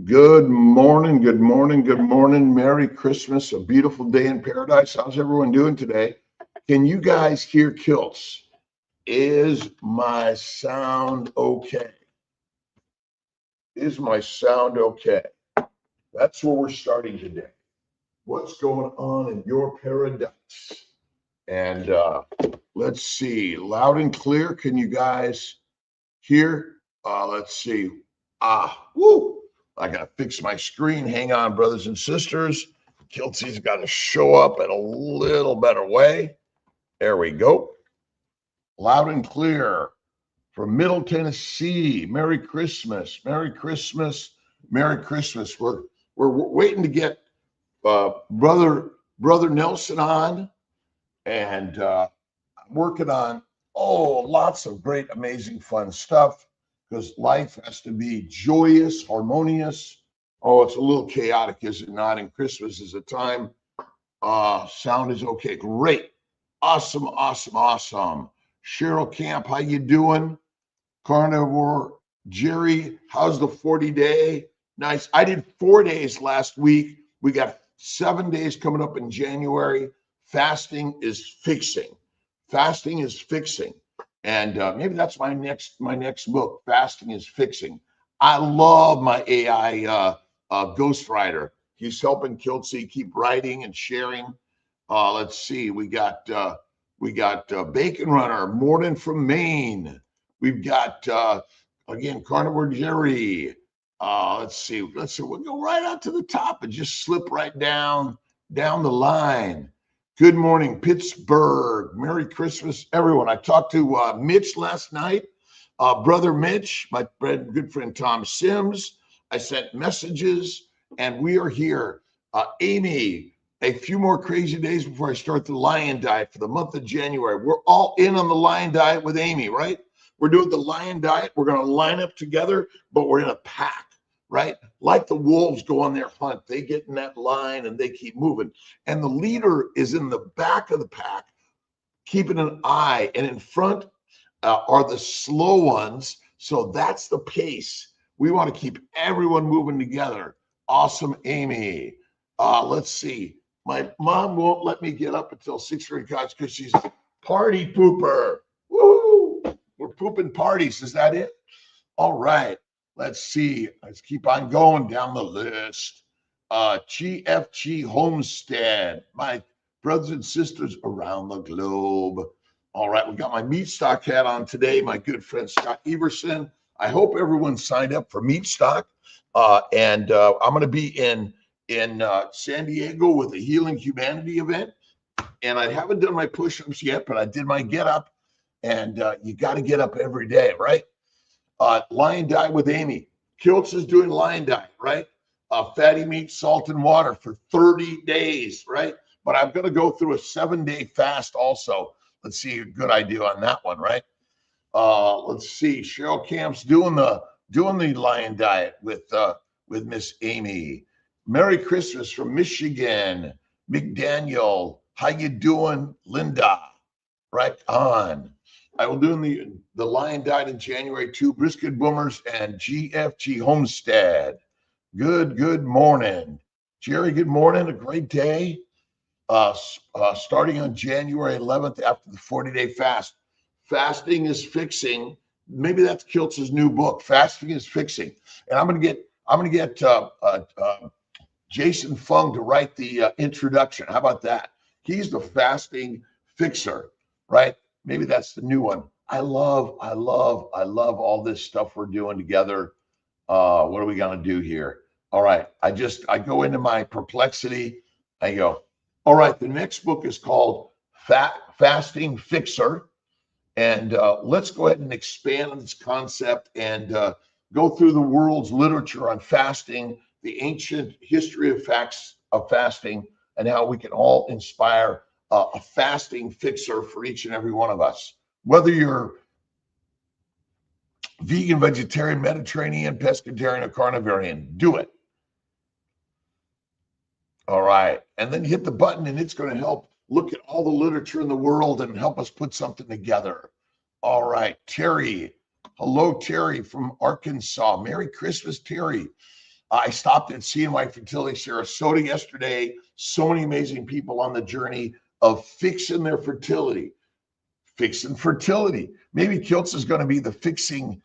Good morning, good morning, good morning. Merry Christmas, a beautiful day in paradise. How's everyone doing today? Can you guys hear Kilts? Is my sound okay? Is my sound okay? That's where we're starting today. What's going on in your paradise? And let's see, loud and clear. Can you guys hear? Let's see. Woo! I got to fix my screen. Hang on, brothers and sisters. Kiltsy's got to show up in a little better way. There we go. Loud and clear from Middle Tennessee. Merry Christmas. Merry Christmas. Merry Christmas. We're waiting to get brother Nelson on, and working on lots of great, amazing, fun stuff, because life has to be joyous, harmonious. Oh, it's a little chaotic, is it not? And Christmas is a time. Sound is okay. Great. Awesome, awesome, awesome. Cheryl Camp, how you doing? Carnivore. Jerry, how's the 40-day? Nice. I did 4 days last week. We got 7 days coming up in January. Fasting is fixing. Fasting is fixing. And maybe that's my next book. Fasting is fixing. I love my AI ghostwriter. He's helping Kiltsy keep writing and sharing. Let's see. We got Bacon Runner, Morden from Maine. We've got again Carnivore Jerry. Let's see. We'll go right out to the top and just slip right down the line. Good morning, Pittsburgh. Merry Christmas, everyone. I talked to Mitch last night, brother Mitch, my good friend Tom Sims. I sent messages, and we are here. Amy, a few more crazy days before I start the lion diet for the month of January. We're all in on the lion diet with Amy, right? We're doing the lion diet. We're going to line up together, but we're in a pack. Right? Like the wolves go on their hunt. They get in that line and they keep moving. And the leader is in the back of the pack, keeping an eye. And in front are the slow ones. So that's the pace. We want to keep everyone moving together. Awesome, Amy. Let's see. My mom won't let me get up until 6:30 because she's a party pooper. Woo! We're pooping parties. Is that it? All right. Let's see. Let's keep on going down the list. GFG Homestead, my brothers and sisters around the globe. All right, we got my Meat Stock hat on today. My good friend Scott Everson. I hope everyone signed up for Meat Stock. And I'm going to be in San Diego with a Healing Humanity event. And I haven't done my push-ups yet, but I did my get up. And you got to get up every day, right? Lion diet with Amy. Kiltz is doing lion diet, right? Fatty meat, salt, and water for 30 days, right? But I'm going to go through a 7-day fast also. Let's see a good idea on that one, right? Let's see. Cheryl Camp's doing the lion diet with Miss Amy. Merry Christmas from Michigan. McDaniel, how you doing? Linda, right on. I will do the lion diet in January too. Brisket Boomers and GFG Homestead. Good morning. Jerry, good morning. A great day. Starting on January 11th after the 40-day fast. Fasting is fixing. Maybe that's Kiltz's new book. Fasting is fixing. And I'm gonna get Jason Fung to write the introduction. How about that? He's the fasting fixer, right? Maybe that's the new one. I love all this stuff we're doing together. What are we gonna do here? All right. I go into my perplexity. I go, all right, the next book is called Fasting Fixer. And let's go ahead and expand on this concept and go through the world's literature on fasting, the ancient history of fasting, and how we can all inspire a fasting fixer for each and every one of us. Whether you're vegan, vegetarian, Mediterranean, pescatarian, or carnivorian, do it. All right. And then hit the button and it's going to help look at all the literature in the world and help us put something together. All right. Terry. Hello, Terry from Arkansas. Merry Christmas, Terry. I stopped at CNY Fertility Sarasota yesterday. So many amazing people on the journey of fixing their fertility. Fixing fertility. Maybe Kiltz is going to be the fixing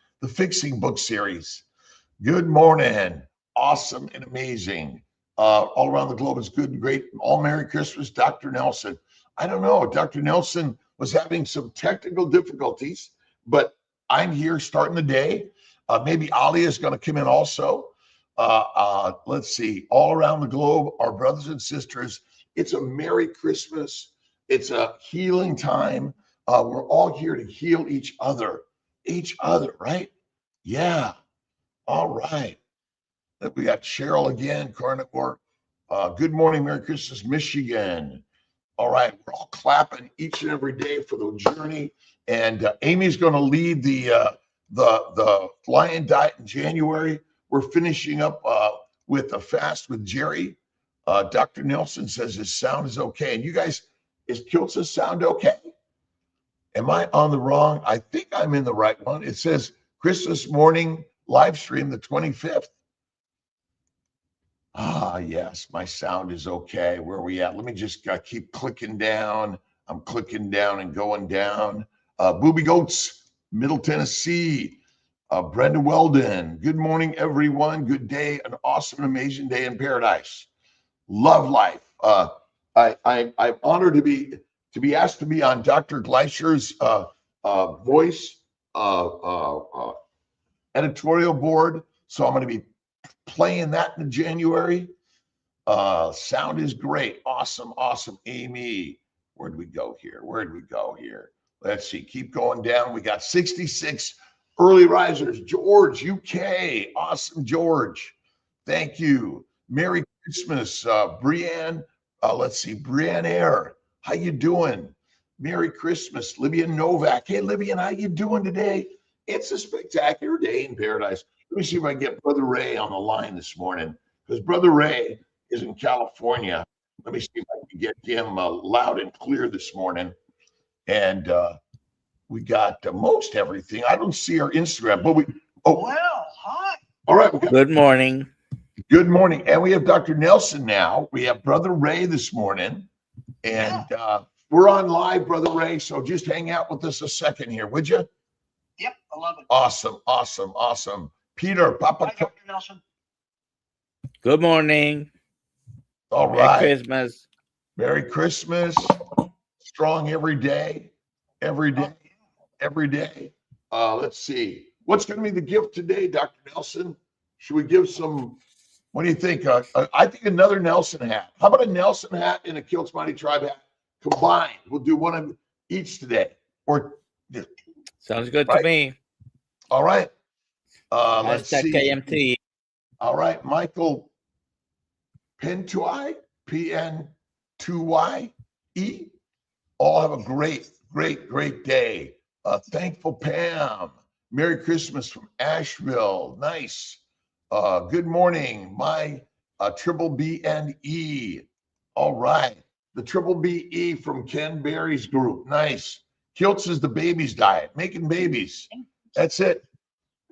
book series. Good morning. Awesome and amazing. All around the globe is good and great. All Merry Christmas, Dr. Nelson. I don't know. Dr. Nelson was having some technical difficulties, but I'm here starting the day. Maybe Ali is going to come in also. Let's see. All around the globe, our brothers and sisters, it's a Merry Christmas. It's a healing time. We're all here to heal each other, right? Yeah. All right. We got Cheryl again, Carnivore. Good morning, Merry Christmas, Michigan. All right, we're all clapping each and every day for the journey. And Amy's going to lead the Lion Diet in January. We're finishing up with the fast with Jerry. Dr. Nelson says his sound is okay. And you guys, is Kiltz's sound okay? Am I on the wrong? I think I'm in the right one. It says Christmas morning live stream the 25th. Ah, yes, my sound is okay. Where are we at? Let me just keep clicking down. I'm clicking down and going down. Booby Goats, Middle Tennessee. Brenda Weldon. Good morning, everyone. Good day. An awesome, amazing day in paradise. Love life. I'm honored to be asked to be on Dr. Gleischer's voice editorial board. So I'm going to be playing that in January. Sound is great. Awesome. Amy, where'd we go here? Let's see. Keep going down. We got 66 early risers. George, UK. Awesome, George. Thank you. Merry Christmas, Brianne. Let's see. Brianne Air. How you doing? Merry Christmas. Libya Novak. Hey, Libya, how you doing today? It's a spectacular day in paradise. Let me see if I can get Brother Ray on the line this morning, because Brother Ray is in California. Let me see if I can get him loud and clear this morning. And we got most everything. I don't see our Instagram, but Well, hi. All right. Good morning. Good morning. And we have Dr. Nelson now. We have Brother Ray this morning. And we're on live, Brother Ray. So just hang out with us a second here, would you? Yep, I love it. Awesome. Peter, Papa. Hi, Dr. Nelson. Good morning. All right. Merry Christmas. Merry Christmas. Strong every day. Let's see. What's going to be the gift today, Dr. Nelson? Should we give some? What do you think? I think another Nelson hat. How about a Nelson hat and a Kiltz Mighty Tribe hat combined? We'll do one of each today. Or sounds good right? to me. All right. Let's see. KMT. All right, Michael Pentuy, PN2YE. All have a great day. Thankful Pam. Merry Christmas from Asheville. Nice. Good morning, my Triple B and E. All right. The Triple BE from Ken Berry's group. Nice. Kiltz is the babies diet, making babies. That's it.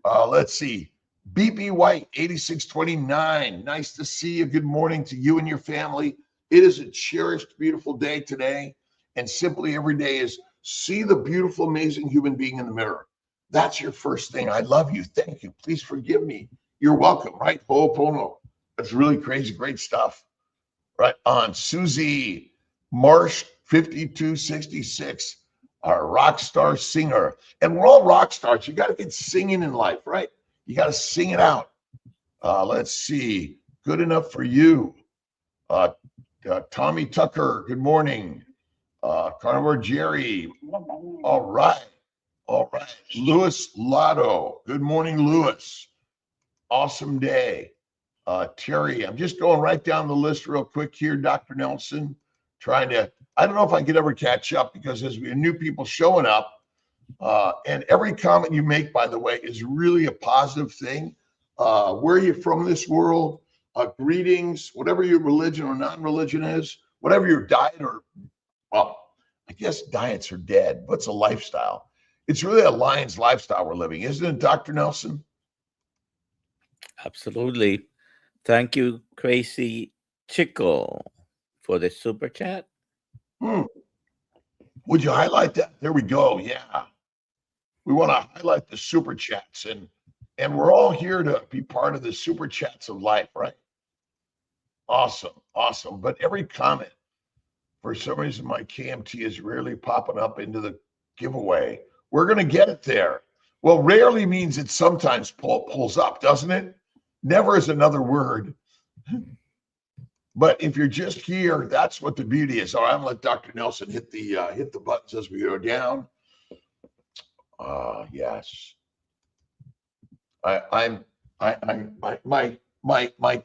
Let's see. BP White, 8629. Nice to see you. Good morning to you and your family. It is a cherished, beautiful day today. And simply every day is see the beautiful, amazing human being in the mirror. That's your first thing. I love you. Thank you. Please forgive me. You're welcome, right? Ho'opono. That's really crazy, great stuff. Right on. Susie Marsh, 5266, our rock star singer. And we're all rock stars. You got to get singing in life, right? You got to sing it out. Let's see. Good enough for you. Tommy Tucker, good morning. Carnivore Jerry. All right. Louis Lotto. Good morning, Louis. Awesome day. Terry, I'm just going right down the list real quick here, Dr. Nelson. I don't know if I could ever catch up because there's new people showing up. And every comment you make, by the way, is really a positive thing. Where are you from this world? Greetings, whatever your religion or non-religion is, whatever your diet or, well, I guess diets are dead. What's a lifestyle? It's really a lion's lifestyle we're living, isn't it, Dr. Nelson? Absolutely. Thank you, Crazy Chico, for the super chat. Would you highlight that? There we go. Yeah. We want to highlight the super chats, and we're all here to be part of the super chats of life, right? Awesome. But every comment, for some reason, my KMT is rarely popping up into the giveaway. We're going to get it there. Well, rarely means it sometimes pulls up, doesn't it? Never is another word. But if you're just here, that's what the beauty is. All right, I'm gonna let Dr. Nelson hit the buttons as we go down. Yes. My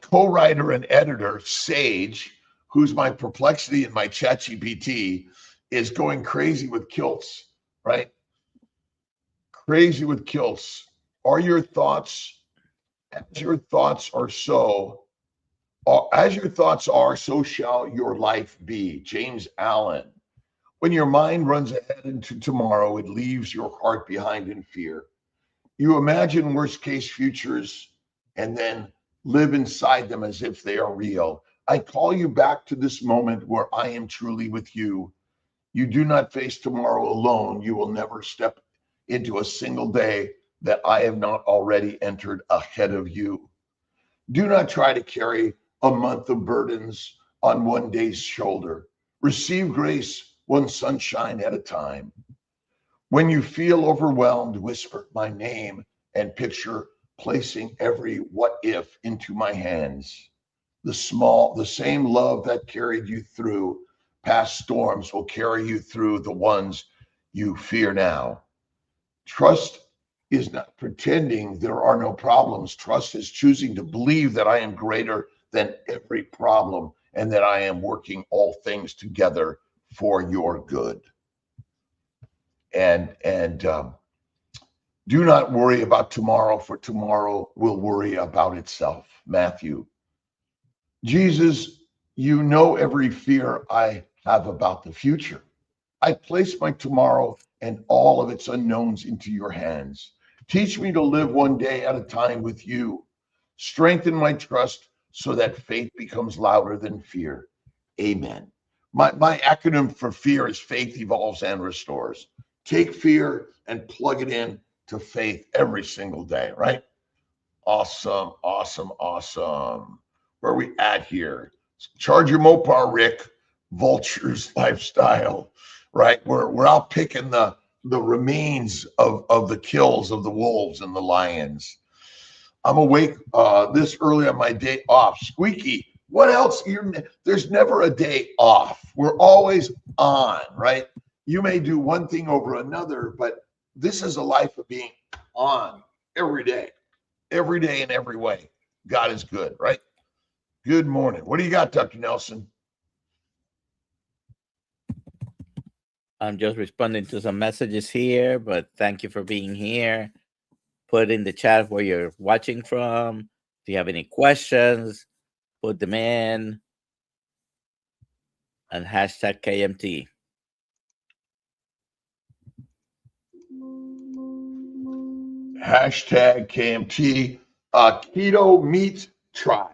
co-writer and editor, Sage, who's my perplexity in my ChatGPT, is going crazy with kilts, right? Crazy with kilts. Are your thoughts, as your thoughts are so, as your thoughts are, so shall your life be. James Allen. When your mind runs ahead into tomorrow, it leaves your heart behind in fear. You imagine worst case futures and then live inside them as if they are real. I call you back to this moment where I am truly with you. You do not face tomorrow alone. You will never step into a single day that I have not already entered ahead of you. Do not try to carry a month of burdens on one day's shoulder. Receive grace one sunshine at a time. When you feel overwhelmed, whisper my name and picture placing every what if into my hands. The same love that carried you through past storms will carry you through the ones you fear now. Trust is not pretending there are no problems. Trust is choosing to believe that I am greater than every problem and that I am working all things together for your good. And do not worry about tomorrow, for tomorrow will worry about itself. Matthew. Jesus, you know every fear I have about the future. I place my tomorrow and all of its unknowns into your hands. Teach me to live one day at a time with you. Strengthen my trust so that faith becomes louder than fear. Amen. My acronym for fear is faith evolves and restores. Take fear and plug it in to faith every single day, right? Awesome. Where are we at here? Charge your Mopar, Rick. Vultures lifestyle, right? We're out picking the remains of the kills of the wolves and the lions. I'm awake this early on my day off. Squeaky, what else? There's never a day off. We're always on, right? You may do one thing over another, but this is a life of being on every day in every way. God is good, right? Good morning. What do you got, Dr. Nelson? I'm just responding to some messages here, but thank you for being here. Put in the chat where you're watching from. If you have any questions, put them in. And hashtag KMT. Hashtag KMT. Keto Meat Tribe.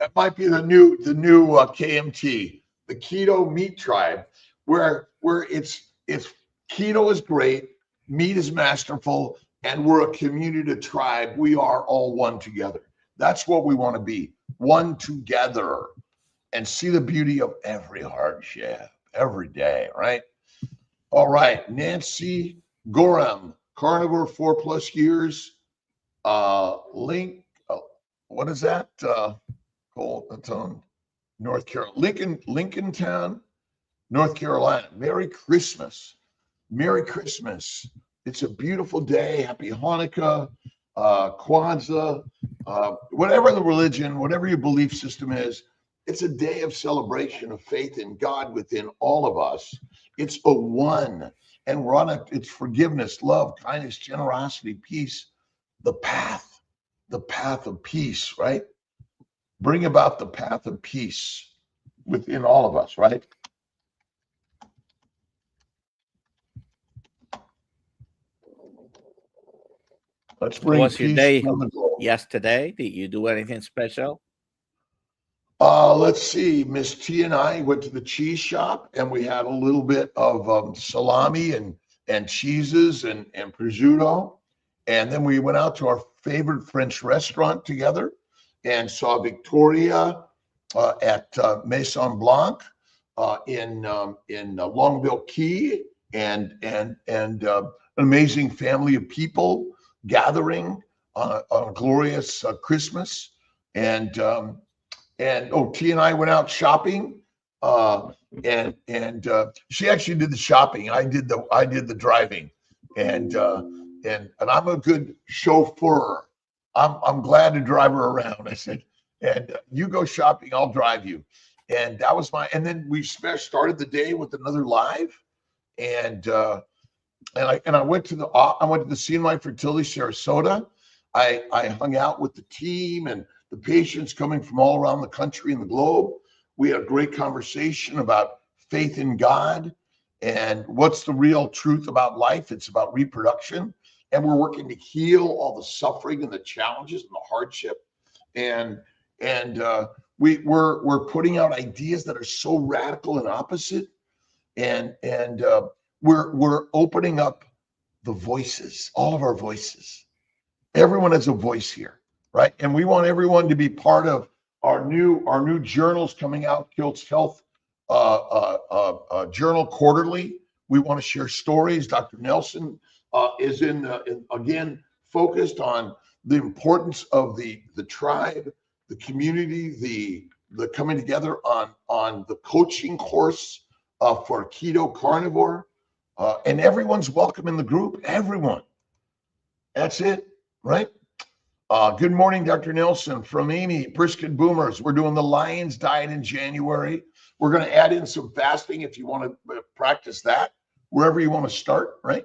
That might be the new KMT, the Keto Meat Tribe, where it's keto is great, meat is masterful, and we're a community, a tribe. We are all one together. That's what we want to be, one together, and see the beauty of every hardship every day, right? All right, Nancy Gorham, carnivore 4+ years. Link, what is that? That's on North Carolina, Lincolntown, North Carolina. Merry Christmas. Merry Christmas. It's a beautiful day. Happy Hanukkah, Kwanzaa, whatever the religion, whatever your belief system is, it's a day of celebration of faith in God within all of us. It's a one, and we're on it's forgiveness, love, kindness, generosity, peace, the path of peace, right? Bring about the path of peace within all of us, right? Let's bring What's your peace day around the globe. yesterday? Did you do anything special? Let's see. Miss T and I went to the cheese shop, and we had a little bit of salami and cheeses and prosciutto. And then we went out to our favorite French restaurant together and saw Victoria at Maison Blanc in Longville Key, and an amazing family of people gathering on a glorious Christmas. And T and I went out shopping, and she actually did the shopping. I did the driving, and I'm a good chauffeur. I'm glad to drive her around. I said, and you go shopping, I'll drive you. And that was and then we started the day with another live, and I went to the CNY Fertility Sarasota. I hung out with the team and the patients coming from all around the country and the globe. We had a great conversation about faith in God and what's the real truth about life. It's about reproduction, and we're working to heal all the suffering and the challenges and the hardship. And we're putting out ideas that are so radical and opposite, and we're opening up the voices, all of our voices. Everyone has a voice here, right? And we want everyone to be part of our new journals coming out, Kilt's Health Journal quarterly. We want to share stories. Dr. Nelson is again focused on the importance of the tribe, the community, the coming together on the coaching course for keto carnivore, and everyone's welcome in the group. Everyone. That's it, right? Good morning, Dr. Nelson, from Amy, Brisket Boomers. We're doing the Lions Diet in January. We're going to add in some fasting if you want to practice that, wherever you want to start, right?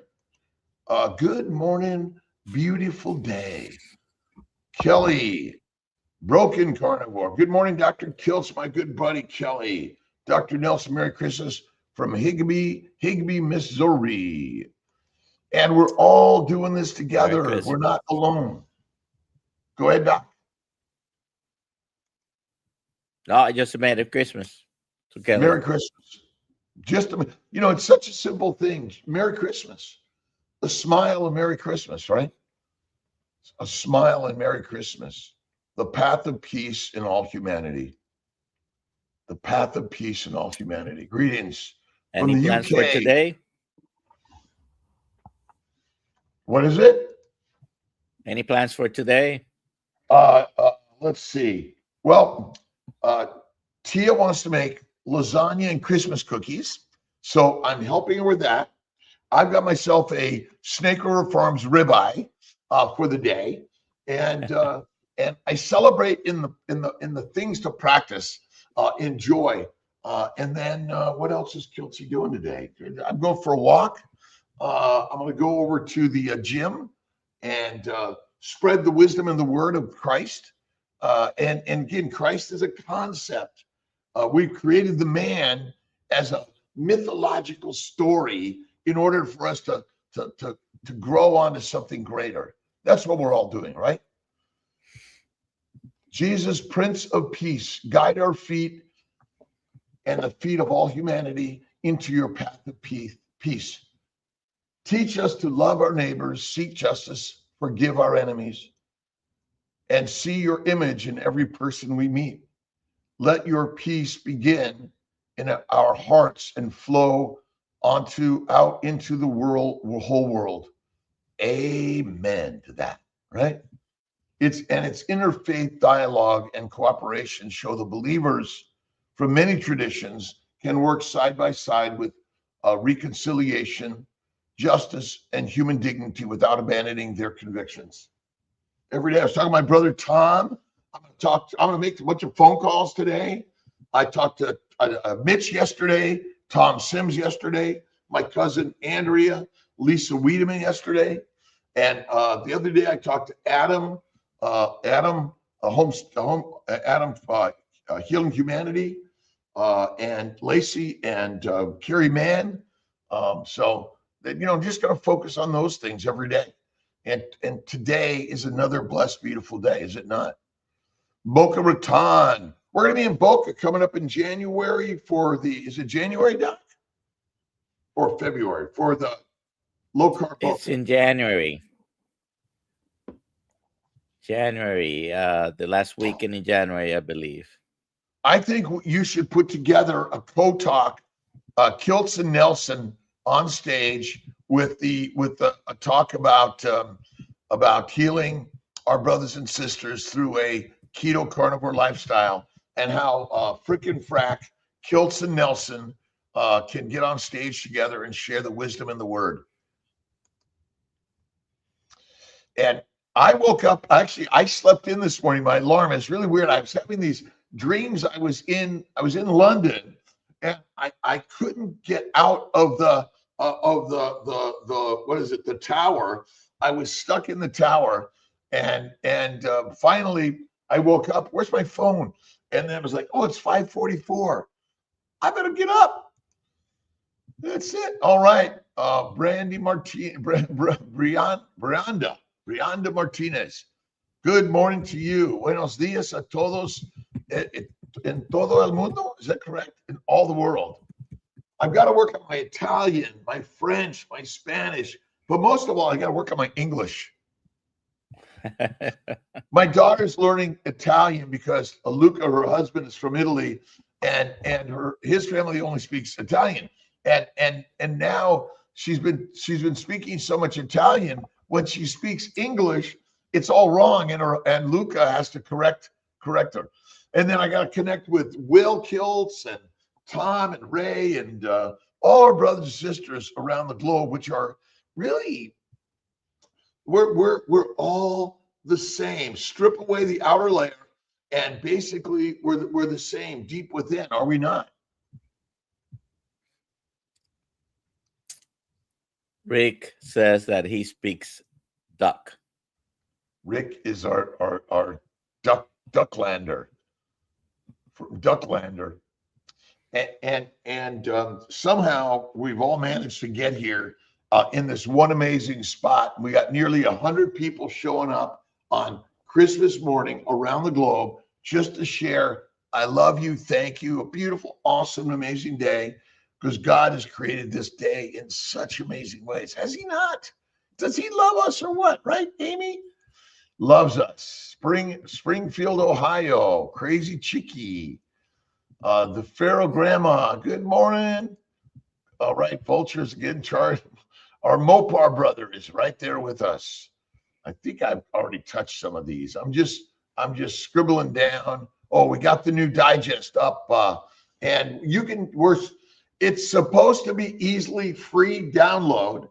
Good morning, beautiful day. Kelly, Broken Carnivore. Good morning, Dr. Kiltz, my good buddy, Kelly. Dr. Nelson, Merry Christmas from Higbee, Missouri. And we're all doing this together. We're not alone. Go ahead, Doc. No, I just made it Christmas together. Merry Christmas. It's such a simple thing. Merry Christmas. A smile and Merry Christmas, right? A smile and Merry Christmas. The path of peace in all humanity. The path of peace in all humanity. Greetings. Any plans for today? What is it? Any plans for today? Let's see. Well, Tia wants to make lasagna and Christmas cookies, so I'm helping her with that. I've got myself a Snake River Farms ribeye for the day, and I celebrate in the things to practice, enjoy, and then what else is Kiltsy doing today? I'm going for a walk. I'm going to go over to the gym and spread the wisdom and the word of Christ. And again, Christ is a concept. We've created the man as a mythological story in order for us to grow onto something greater. That's what we're all doing, right? Jesus, Prince of Peace, guide our feet and the feet of all humanity into your path of peace. Teach us to love our neighbors, seek justice, forgive our enemies, and see your image in every person we meet. Let your peace begin in our hearts and flow out into the whole world. Amen to that, right? It's interfaith dialogue and cooperation show the believers from many traditions can work side by side with reconciliation, justice, and human dignity without abandoning their convictions. Every day I was talking to my brother Tom. I'm going to make a bunch of phone calls today. I talked to Mitch yesterday, Tom Sims yesterday, my cousin Andrea, Lisa Wiedemann yesterday, and the other day I talked to Adam Healing Humanity, and Lacey and Carrie Mann. So that I'm just going to focus on those things every day. And today is another blessed, beautiful day, is it not? Boca Raton, We're going to be in Boca coming up in January for is it January, Doc? Or February for the low carb Boca? It's in January. The last weekend in January, I believe. I think you should put together a co-talk, Kiltz and Nelson on stage with a talk about healing our brothers and sisters through a keto carnivore lifestyle, and how frickin' frack Kiltz and Nelson can get on stage together and share the wisdom and the word. And I woke up, actually, I slept in this morning. My alarm is really weird. I was having these dreams. I was in London, and I couldn't get out of the what is it, the tower. I was stuck in the tower, and finally I woke up. Where's my phone? And then I was like, oh, it's 5:44. I better get up. That's it. All right. Brandy Martinez, Brianda Martinez. Good morning to you. Buenos días a todos en todo el mundo. Is that correct? In all the world. I've got to work on my Italian, my French, my Spanish, but most of all, I got to work on my English. My daughter's learning Italian because Luca, her husband, is from Italy, and his family only speaks Italian. And now she's been speaking so much Italian. When she speaks English, it's all wrong, and Luca has to correct her. And then I got to connect with Will Kiltz and Tom and Ray and all our brothers and sisters around the globe, which are really, we're all the same. Strip away the outer layer, and basically we're the same deep within, are we not? Rick says that he speaks duck. Rick is our Ducklander. And somehow we've all managed to get here in this one amazing spot. We got nearly 100 people showing up on Christmas morning around the globe just to share, I love you, thank you, a beautiful, awesome, amazing day, because God has created this day in such amazing ways. Has he not? Does he love us or what? Right, Amy? Loves us. Springfield, Ohio. Crazy Chicky. The Pharaoh Grandma. Good morning. All right, Vultures getting charged. Our Mopar brother is right there with us. I think I've already touched some of these. I'm just scribbling down. Oh, we got the new digest up, and it's supposed to be easily free download,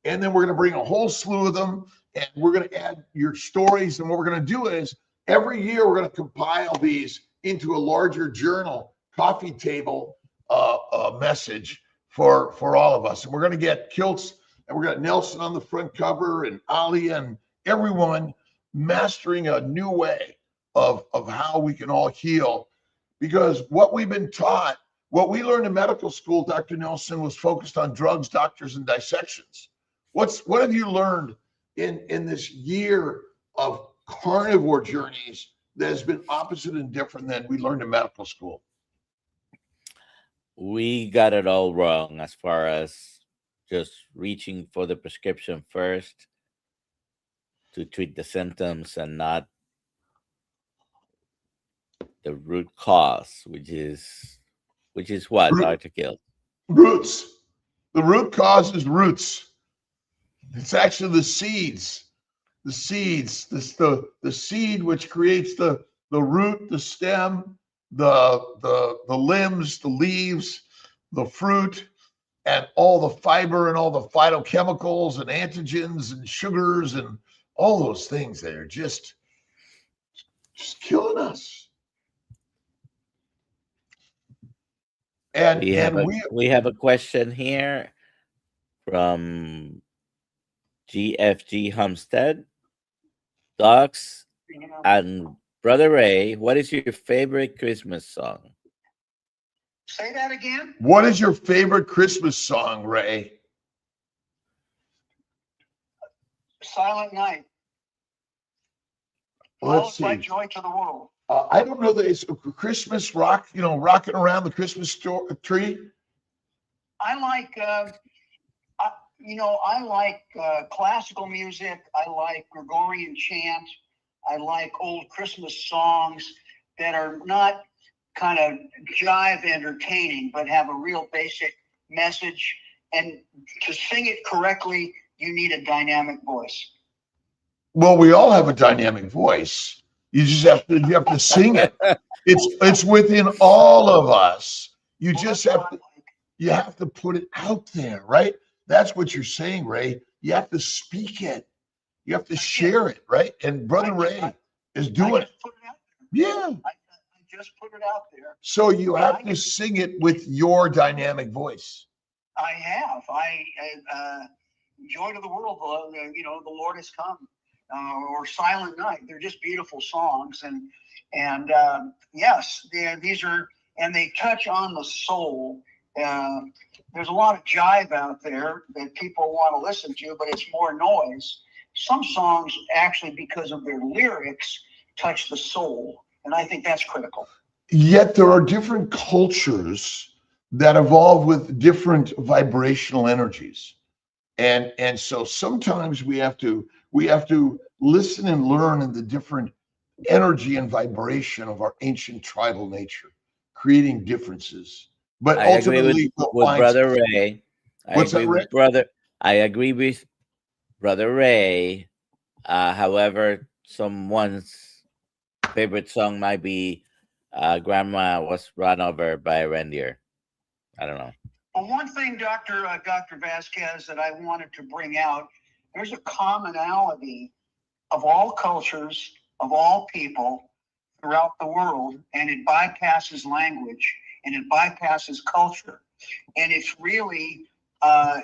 and then we're going to bring a whole slew of them, and we're going to add your stories. And what we're going to do is every year we're going to compile these into a larger journal, coffee table message for all of us. And we're going to get Kiltz, and we're going to Nelson on the front cover, and Ali, and everyone mastering a new way of how we can all heal. Because what we've been taught, what we learned in medical school, Dr. Nelson, was focused on drugs, doctors, and dissections. What have you learned in this year of carnivore journeys that has been opposite and different than we learned in medical school? We got it all wrong as far as just reaching for the prescription first to treat the symptoms and not the root cause, which is what, Dr. Gill? Roots. The root cause is roots. It's actually the seeds. The seeds. The seed which creates the root, the stem, the limbs, the leaves, the fruit, and all the fiber and all the phytochemicals and antigens and sugars and all those things that are just killing us. And we have a question here from GFG Homestead. Docs and Brother Ray, what is your favorite Christmas song? Say that again. What is your favorite Christmas song, Ray? Silent Night. Well, Let's it's like see. Joy to the World. I don't know that it's Christmas rock, rocking around the Christmas tree. I like, I like classical music. I like Gregorian chant. I like old Christmas songs that are not kind of jive entertaining, but have a real basic message. And to sing it correctly, you need a dynamic voice. Well, we all have a dynamic voice. You have to sing it. It's within all of us. You Well, just that's have what I to like. you have to put it out there, right? That's what you're saying, Ray. You have to speak it. You have to share it, right? And Brother Ray is I doing it. just put it out there. Yeah. I just put it out there. So you Yeah, have to sing it with your dynamic voice. I have. Joy to the World, the Lord has come, or Silent Night. They're just beautiful songs, and yes, these are, and they touch on the soul. There's a lot of jive out there that people want to listen to, but it's more noise. Some songs actually, because of their lyrics, touch the soul, and I think that's critical. Yet there are different cultures that evolve with different vibrational energies. And so sometimes we have to listen and learn in the different energy and vibration of our ancient tribal nature, creating differences. But I agree ultimately, we'll with find Brother something. Ray. What's that, Ray? I agree with Brother Ray. However, someone's favorite song might be "Grandma Was Run Over by a Reindeer." I don't know. Well, one thing, Dr. Vasquez, that I wanted to bring out, there's a commonality of all cultures, of all people throughout the world, and it bypasses language and it bypasses culture. And it's really,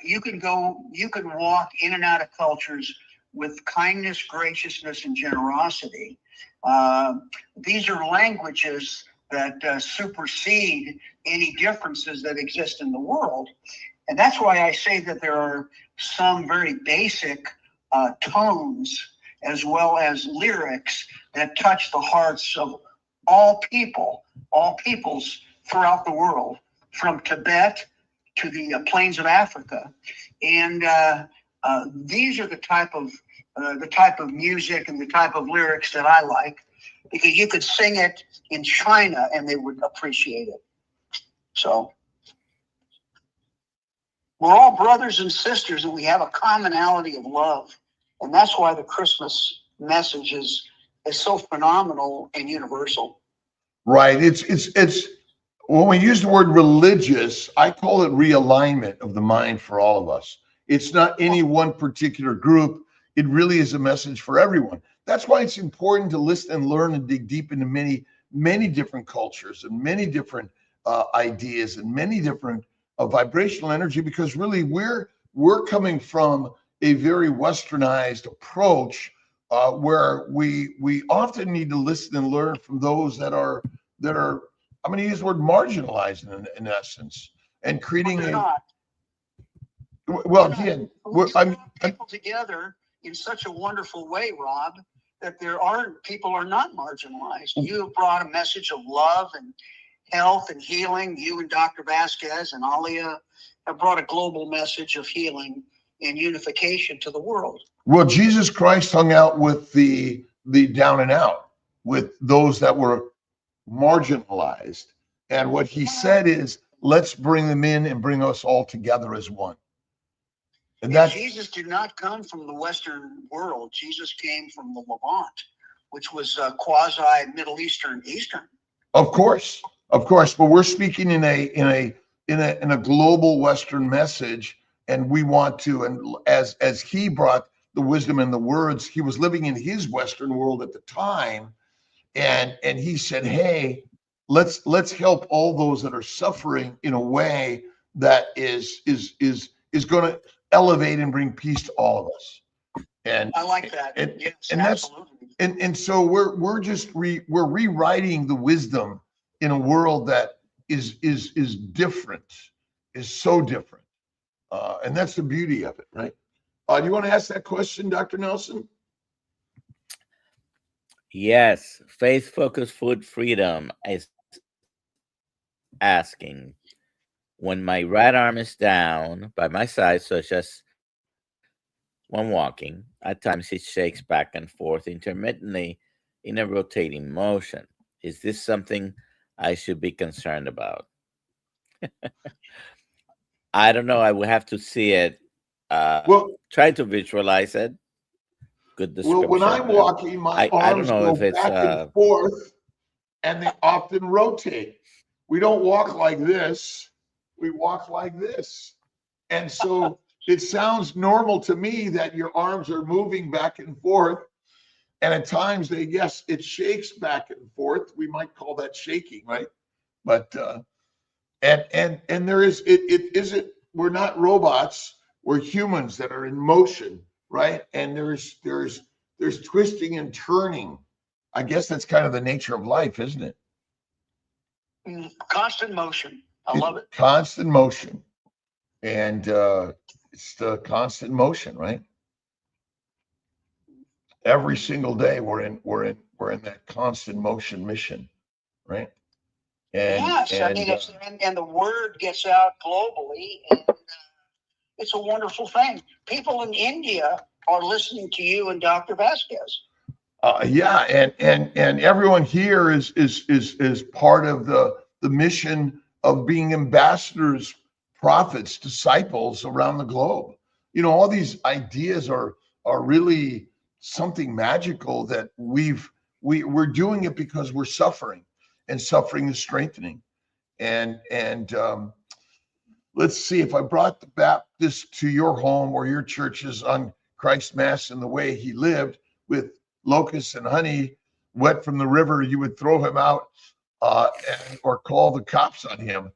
you can walk in and out of cultures with kindness, graciousness, and generosity. Uh, these are languages that supersede any differences that exist in the world. And that's why I say that there are some very basic tones as well as lyrics that touch the hearts of all peoples throughout the world, from Tibet to the plains of Africa. And these are the type of music and the type of lyrics that I like, because you could sing it in China and they would appreciate it. So we're all brothers and sisters, and we have a commonality of love. And that's why the Christmas message is so phenomenal and universal. Right. It's when we use the word religious, I call it realignment of the mind for all of us. It's not any one particular group. It really is a message for everyone. That's why it's important to listen and learn and dig deep into many different cultures and many different ideas and many different vibrational energy, because really we're coming from a very westernized approach, where we often need to listen and learn from those that are I'm going to use the word marginalized in essence, and creating But they're a not. well again. We bring people together in such a wonderful way, Rob, that people are not marginalized. You have brought a message of love and health and healing. You and Dr. Vasquez and Alia have brought a global message of healing and unification to the world. Well, Jesus Christ hung out with the down and out, with those that were marginalized, and what he said is, let's bring them in and bring us all together as one. And that Jesus did not come from the Western world. Jesus came from the Levant, which was quasi Middle Eastern. of course, but we're speaking in a global Western message, and we want to, and as he brought the wisdom and the words, he was living in his Western world at the time, and he said, hey, let's help all those that are suffering in a way that is going to elevate and bring peace to all of us. And I like that. Yes, and absolutely. so we're rewriting the wisdom in a world that is different, is so different, and that's the beauty of it, right? Do you want to ask that question, Dr. Nelson? Yes, faith focused food freedom is asking, when my right arm is down by my side, such as when walking, at times it shakes back and forth intermittently in a rotating motion. Is this something I should be concerned about? I don't know. I will have to see it. Well, Try to visualize it. Good well, when description. I'm walking, my I don't arms know go if it's back and forth and they often rotate. We don't walk like this. We walk like this. And so it sounds normal to me that your arms are moving back and forth. And at times they, yes, it shakes back and forth. We might call that shaking, right? But and there is it isn't, we're not robots, we're humans that are in motion, right? And there's twisting and turning. I guess that's kind of the nature of life, isn't it? Constant motion. I love it. Constant motion. And it's the constant motion, right? Every single day we're in that constant motion mission, right? Yes, I mean, and the word gets out globally, and it's a wonderful thing. People in India are listening to you and Dr. Vasquez. Yeah, and everyone here is part of the mission of being ambassadors, prophets, disciples around the globe. You know, all these ideas are really something magical that we're doing it because we're suffering, and suffering is strengthening. And let's see, if I brought the Baptist to your home or your churches on Christ Mass and the way he lived with locusts and honey wet from the river, you would throw him out or call the cops on him.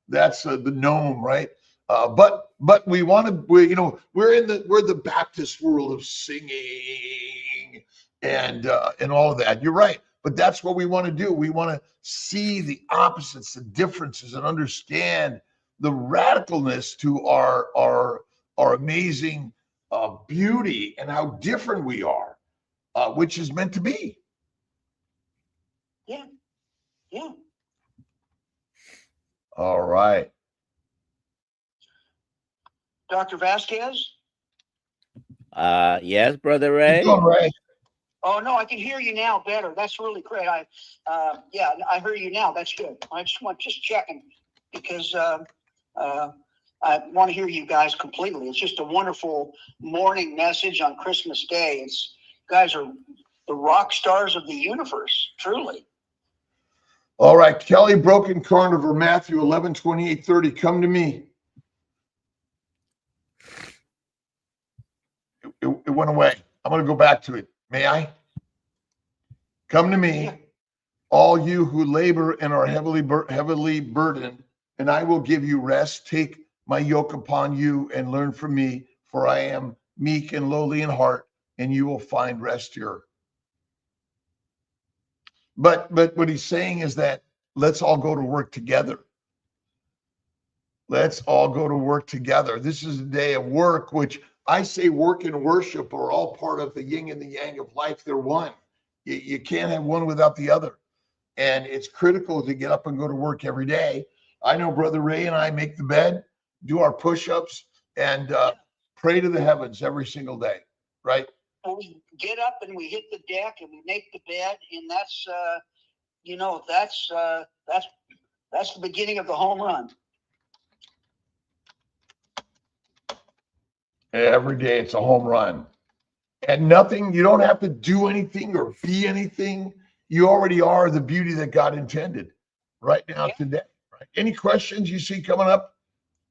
That's the gnome, right? But we want to, we're the Baptist world of singing and all of that. You're right, but that's what we want to do. We want to see the opposites, the differences, and understand the radicalness to our amazing beauty and how different we are, which is meant to be. Yeah, yeah. All right. Dr. Vasquez? yes, Brother Keep Ray. going, Ray. Oh, no, I can hear you now better. That's really great. Yeah, I hear you now. That's good. I just checking because I want to hear you guys completely. It's just a wonderful morning message on Christmas Day. It's guys are the rock stars of the universe, truly. All right, Kelly, Broken Carnivore, Matthew 11, 28, 30. Come to me. It went away. I'm going to go back to it. May I? Come to me, all you who labor and are heavily burdened, and I will give you rest. Take my yoke upon you and learn from me, for I am meek and lowly in heart, and you will find rest here. But what he's saying is that let's all go to work together. Let's all go to work together. This is a day of work, which I say work and worship are all part of the yin and the yang of life. They're one. You can't have one without the other. And it's critical to get up and go to work every day. I know Brother Ray and I make the bed, do our push-ups, and pray to the heavens every single day, right? We get up and we hit the deck and we make the bed, and that's that's the beginning of the home run. Every day it's a home run. And nothing, you don't have to do anything or be anything. You already are the beauty that God intended right now, today. Right? Any questions you see coming up,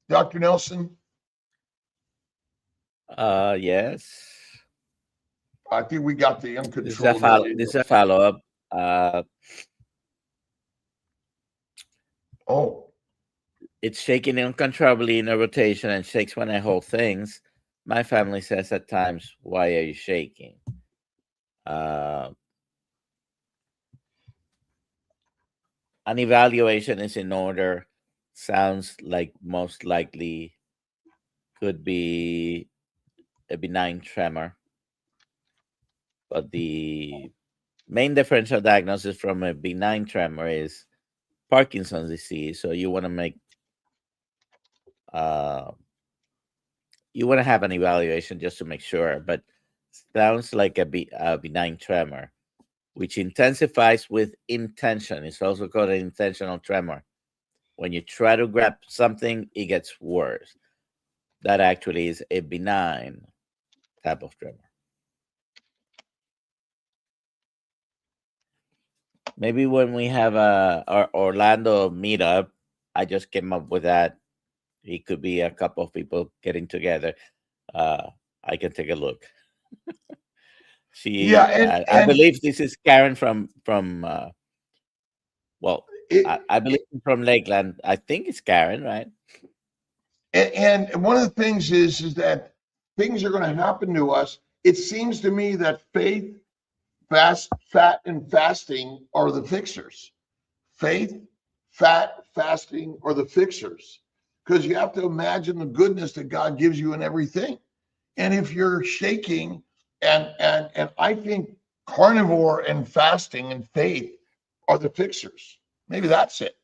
Dr. Nelson? Yes. I think we got the uncontrollability. This is a follow up. Oh, It's shaking uncontrollably in a rotation and shakes when I hold things. My family says at times, "Why are you shaking?" An evaluation is in order. Sounds like most likely could be a benign tremor, but the main differential diagnosis from a benign tremor is Parkinson's disease. So you want to make you want to have an evaluation just to make sure. But sounds like a benign tremor, which intensifies with intention. It's also called an intentional tremor. When you try to grab something, it gets worse. That actually is a benign type of tremor. Maybe when we have our Orlando meetup, I just came up with that. It could be a couple of people getting together. I can take a look. Yeah, I believe this is Karen from well, it, I believe from Lakeland. I think it's Karen, right? and one of the things is that things are going to happen to us. It seems to me that faith, fat, and fasting are the fixers. Faith, fat, fasting are the fixers, because you have to imagine the goodness that God gives you in everything. And if you're shaking, and I think carnivore and fasting and faith are the fixers. Maybe that's it.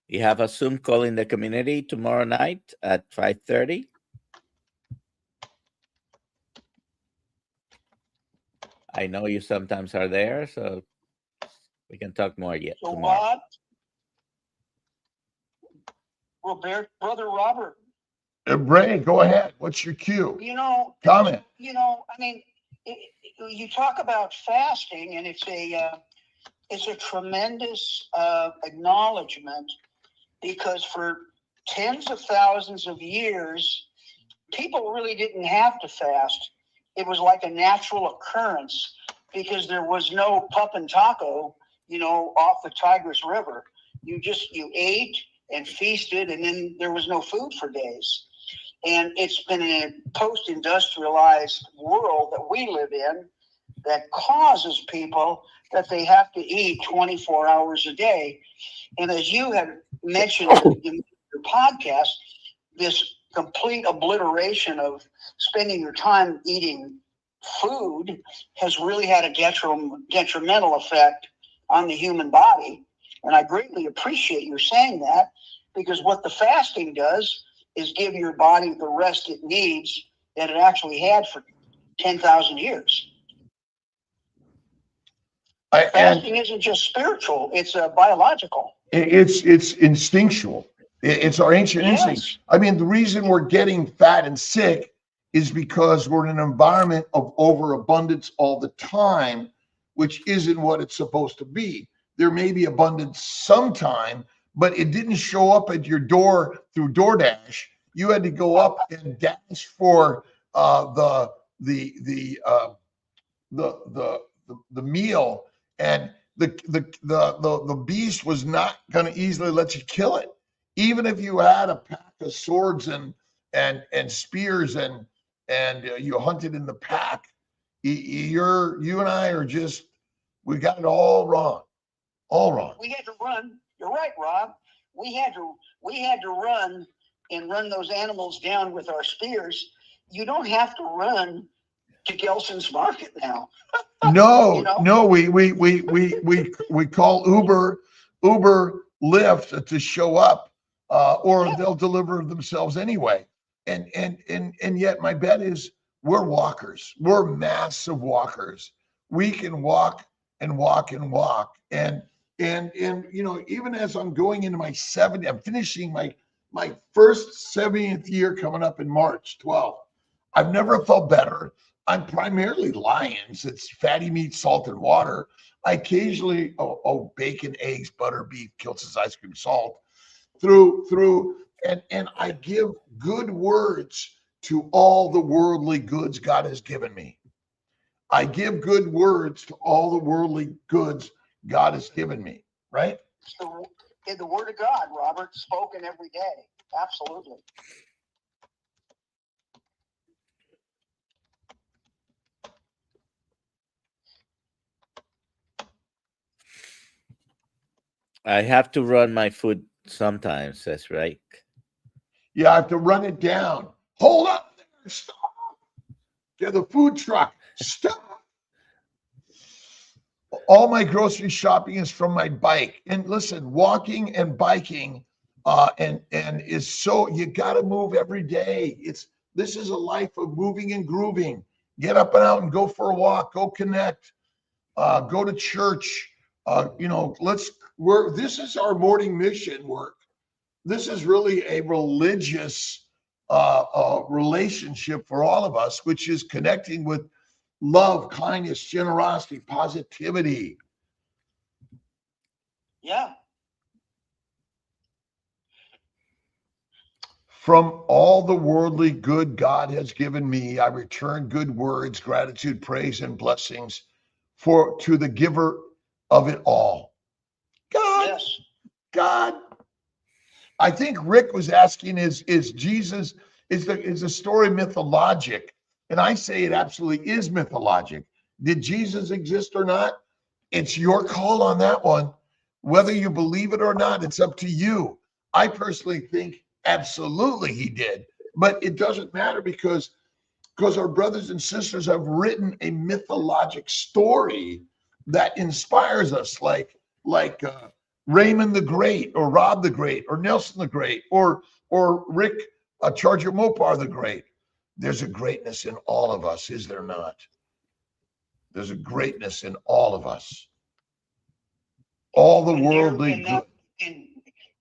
You have a Zoom call in the community tomorrow night at 5:30. I know you sometimes are there, so we can talk more yet So tomorrow. Brother Robert. Ray, go ahead. What's your cue? Comment. I mean, you talk about fasting, and it's a tremendous acknowledgement, because for tens of thousands of years, people really didn't have to fast. It was like a natural occurrence, because there was no pup and taco, off the Tigris River. You ate and feasted, and then there was no food for days. And it's been a post-industrialized world that we live in that causes people that they have to eat 24 hours a day. And as you had mentioned in your podcast, this complete obliteration of spending your time eating food has really had a detrimental effect on the human body. And I greatly appreciate your saying that, because what the fasting does is give your body the rest it needs that it actually had for 10,000 years. Fasting isn't just spiritual, it's biological. It's instinctual. It's our ancient instincts. I mean, the reason we're getting fat and sick is because we're in an environment of overabundance all the time, which isn't what it's supposed to be. There may be abundance sometime, but it didn't show up at your door through DoorDash. You had to go up and dash for the meal, and the beast was not going to easily let you kill it, even if you had a pack of swords and spears and you hunted in the pack. You and I are just, we got it all wrong. We had to run. You're right, Rob. We had to run and run those animals down with our spears. You don't have to run to Gelson's Market now. No, we call Uber Lyft to show up, or they'll deliver themselves anyway. And yet my bet is we're walkers. We're massive walkers. We can walk and walk and walk. And even as I'm going into my 70, I'm finishing my first 70th year coming up in March 12th. I've never felt better. I'm primarily Lions. It's fatty meat, salt, and water. I occasionally, bacon, eggs, butter, beef, Kiltz's ice cream, salt, and I give good words to all the worldly goods God has given me. I give good words to all the worldly goods God has given me, right? The word of God, Robert, spoken every day. Absolutely. I have to run my food sometimes, that's right. Yeah, I have to run it down. Hold up there, stop. Yeah, the food truck. Stop. All my grocery shopping is from my bike. And listen, walking and biking and is so you got to move every day. This is a life of moving and grooving. Get up and out and go for a walk, go connect, go to church. This is our morning mission work. This is really a religious relationship for all of us, which is connecting with love, kindness, generosity, positivity. Yeah. From all the worldly good God has given me, I return good words, gratitude, praise, and blessings to the giver of it all. God, Yes. God. I think Rick was asking, is Jesus, is the story mythologic? And I say it absolutely is mythologic. Did Jesus exist or not? It's your call on that one. Whether you believe it or not, it's up to you. I personally think absolutely he did, but it doesn't matter because our brothers and sisters have written a mythologic story that inspires us, like Raymond the Great, or Rob the Great, or Nelson the Great, or Rick Charger Mopar the Great. There's a greatness in all of us, is there not? There's a greatness in all of us. All the worldly good.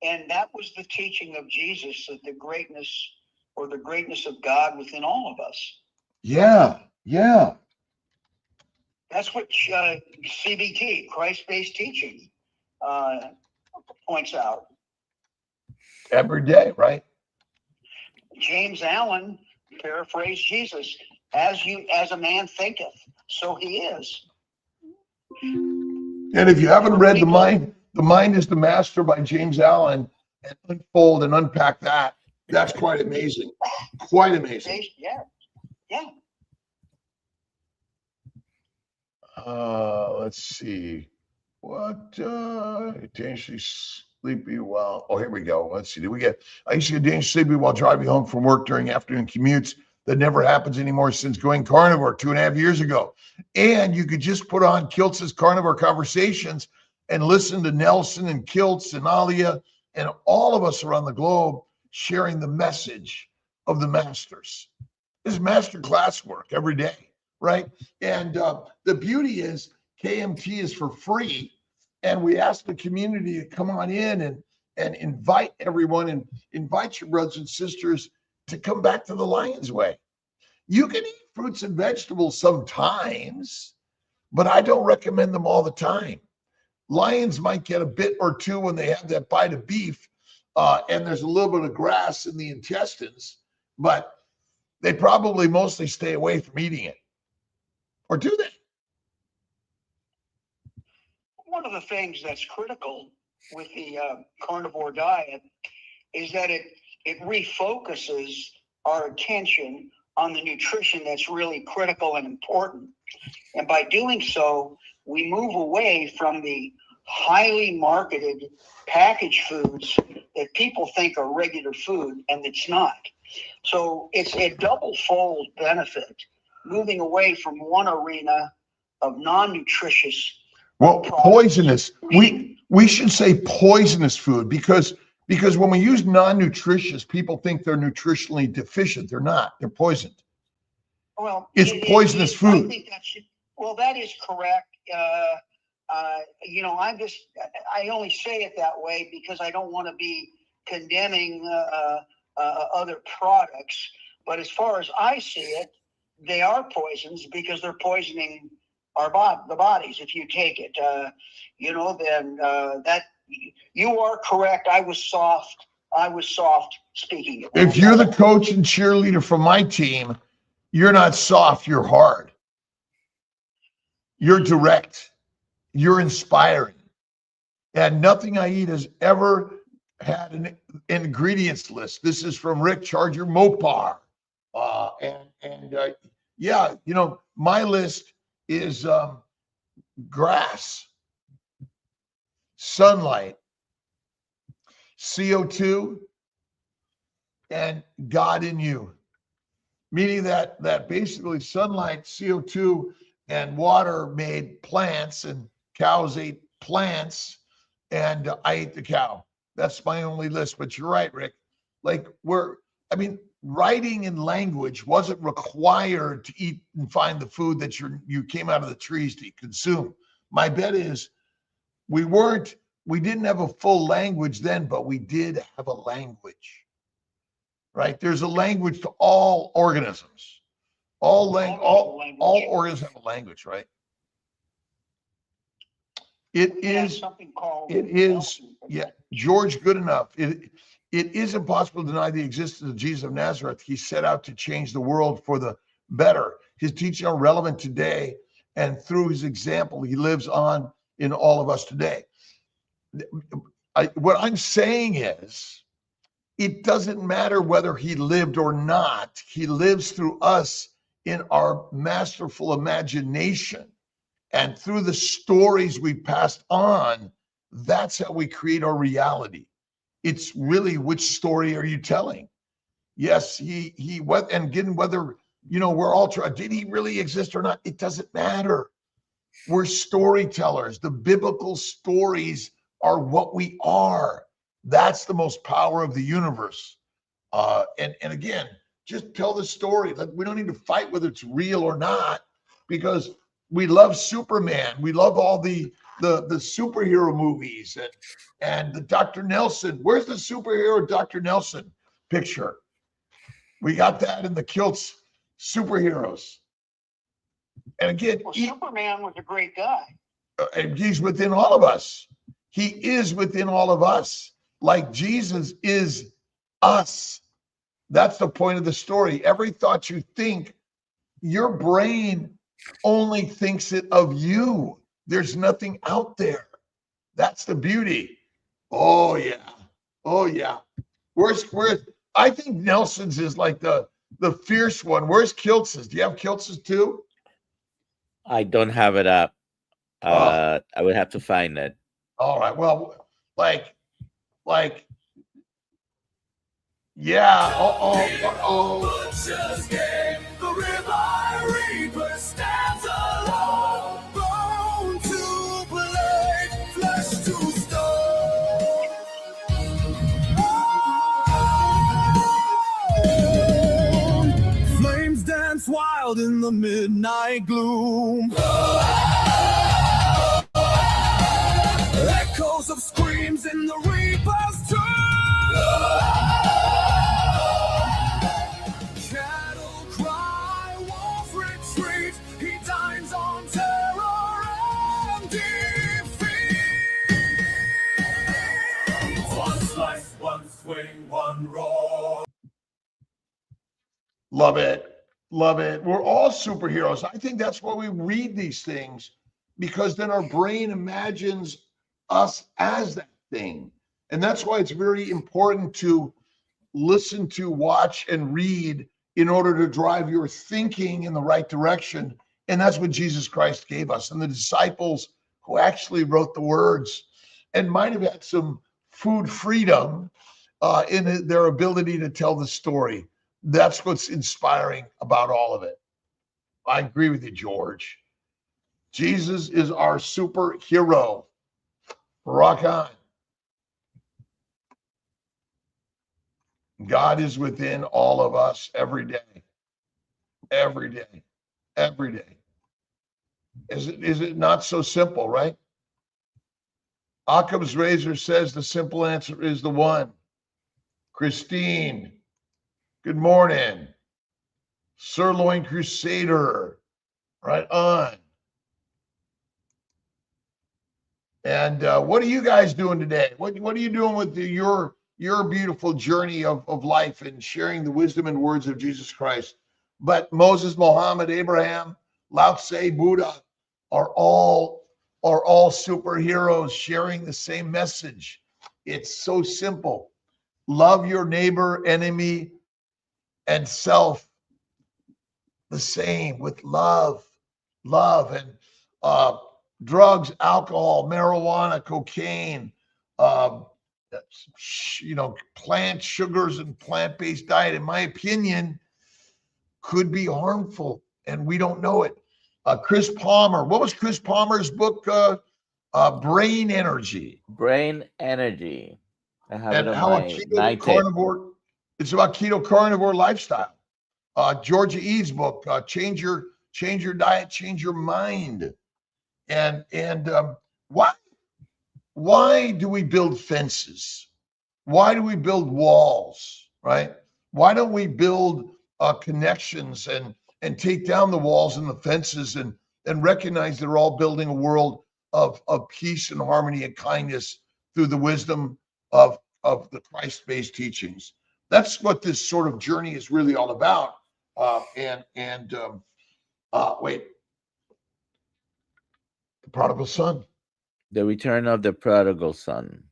And that was the teaching of Jesus, that the greatness of God within all of us. Yeah, yeah. That's what CBT, Christ-based teaching, points out. Every day, right? James Allen paraphrased Jesus, as a man thinketh, so he is. And if you haven't read The Mind is the Master by James Allen, and unfold and unpack that, that's quite amazing. Quite amazing. Yeah. Yeah. Let's see. What dangerously sleepy while here we go. Let's see. I used to get dangerously sleepy while driving home from work during afternoon commutes. That never happens anymore since going carnivore 2.5 years ago. And you could just put on Kiltz's Carnivore Conversations and listen to Nelson and Kiltz and Alia and all of us around the globe sharing the message of the masters. This is master class work every day, right? And the beauty is KMT is for free. And we ask the community to come on in and invite everyone and invite your brothers and sisters to come back to the Lion's Way. You can eat fruits and vegetables sometimes, but I don't recommend them all the time. Lions might get a bit or two when they have that bite of beef, and there's a little bit of grass in the intestines, but they probably mostly stay away from eating it. Or do they? One of the things that's critical with the carnivore diet is that it refocuses our attention on the nutrition that's really critical and important. And by doing so, we move away from the highly marketed packaged foods that people think are regular food, and it's not. So it's a double-fold benefit, moving away from one arena of non-nutritious. Well, poisonous. We should say poisonous food because when we use non-nutritious, people think they're nutritionally deficient. They're not. They're poisoned. Well, it's poisonous food. I think that is correct. I only say it that way because I don't want to be condemning other products. But as far as I see it, they are poisons because they're poisoning the bodies. If you take it, then that you are correct. I was soft speaking. If you're the coach and cheerleader for my team, you're not soft, you're hard. You're direct. You're inspiring. And nothing I eat has ever had an ingredients list. This is from Rick Charger Mopar. My list is grass, sunlight, CO2, and God in you. meaning that basically sunlight, CO2, and water made plants, and cows ate plants, and I ate the cow. That's my only list. But you're right, Rick. Like I mean, writing and language wasn't required to eat and find the food that you came out of the trees to consume. My bet is we didn't have a full language then, but we did have a language, right? There's a language to all organisms. All organisms have a language, right? It is, yeah, George Goodenough. It is impossible to deny the existence of Jesus of Nazareth. He set out to change the world for the better. His teachings are relevant today, and through his example, he lives on in all of us today. What I'm saying is, it doesn't matter whether he lived or not. He lives through us in our masterful imagination. And through the stories we passed on, that's how we create our reality. It's really, which story are you telling? Yes, he went, and again, whether, we're all trying, did he really exist or not? It doesn't matter. We're storytellers. The biblical stories are what we are. That's the most power of the universe. And again, just tell the story. Like, we don't need to fight whether it's real or not, because we love Superman. We love all the superhero movies and the Dr. Nelson. Where's the superhero Dr. Nelson picture? We got that in the kilts, superheroes. And again, Superman was a great guy. And he's within all of us. He is within all of us, like Jesus is us. That's the point of the story. Every thought you think, your brain only thinks it of you. There's nothing out there. That's the beauty. Oh yeah. Oh yeah. Where's I think Nelson's is like the fierce one. Where's Kiltz's? Do you have Kiltz's too? I don't have it up. I would have to find it. All right. Well, like, yeah. Butcher's game, the Ribeye Reaper stands alone. Bone to blade, flesh to stone. Flames dance wild in the midnight gloom. Echoes of screams in the Reaper's tomb. Cattle cry, wolves retreat. He dines on terror and defeat. One slice, one swing, one roar. Love it. Love it. We're all superheroes. I think that's why we read these things, because then our brain imagines us as that thing. And that's why it's very important to listen to, watch, and read in order to drive your thinking in the right direction. And that's what Jesus Christ gave us. And the disciples who actually wrote the words and might have had some food freedom in their ability to tell the story. That's what's inspiring about all of it. I agree with you, George. Jesus is our superhero. Rock on. God is within all of us every day. Every day. Every day. Is it not so simple, right? Occam's razor says the simple answer is the one. Christine, good morning. Sirloin Crusader, right on. And what are you guys doing today? What are you doing with your beautiful journey of life and sharing the wisdom and words of Jesus Christ? But Moses, Muhammad, Abraham, Lao Tse, Buddha are all superheroes sharing the same message. It's so simple. Love your neighbor, enemy, and self the same with love. And drugs, alcohol, marijuana, cocaine, plant sugars and plant-based diet. In my opinion, could be harmful, and we don't know it. Chris Palmer, what was Chris Palmer's book? Brain Energy, Brain energy. I have it and on how a my keto night table. carnivore, it's about keto carnivore lifestyle. Georgia E's book, change your diet, change your mind. And why do we build fences? Why do we build walls, right? Why don't we build connections and take down the walls and the fences and recognize they're all building a world of peace and harmony and kindness through the wisdom of the Christ-based teachings. That's what this sort of journey is really all about. Wait, the prodigal son. The return of the prodigal son.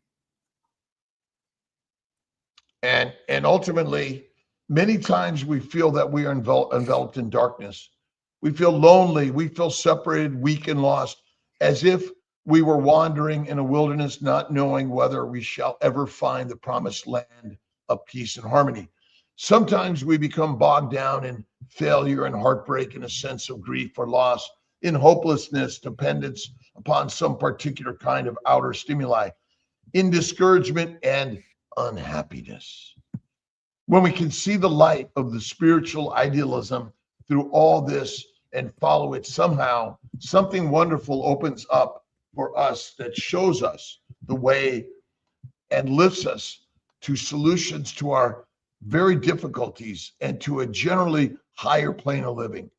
And ultimately, many times we feel that we are enveloped in darkness. We feel lonely. We feel separated, weak, and lost, as if we were wandering in a wilderness, not knowing whether we shall ever find the promised land of peace and harmony. Sometimes we become bogged down in failure and heartbreak, in a sense of grief or loss, in hopelessness, dependence upon some particular kind of outer stimuli, in discouragement and unhappiness. When we can see the light of the spiritual idealism through all this and follow it, somehow something wonderful opens up for us that shows us the way and lifts us to solutions to our very difficulties and to a generally higher plane of living.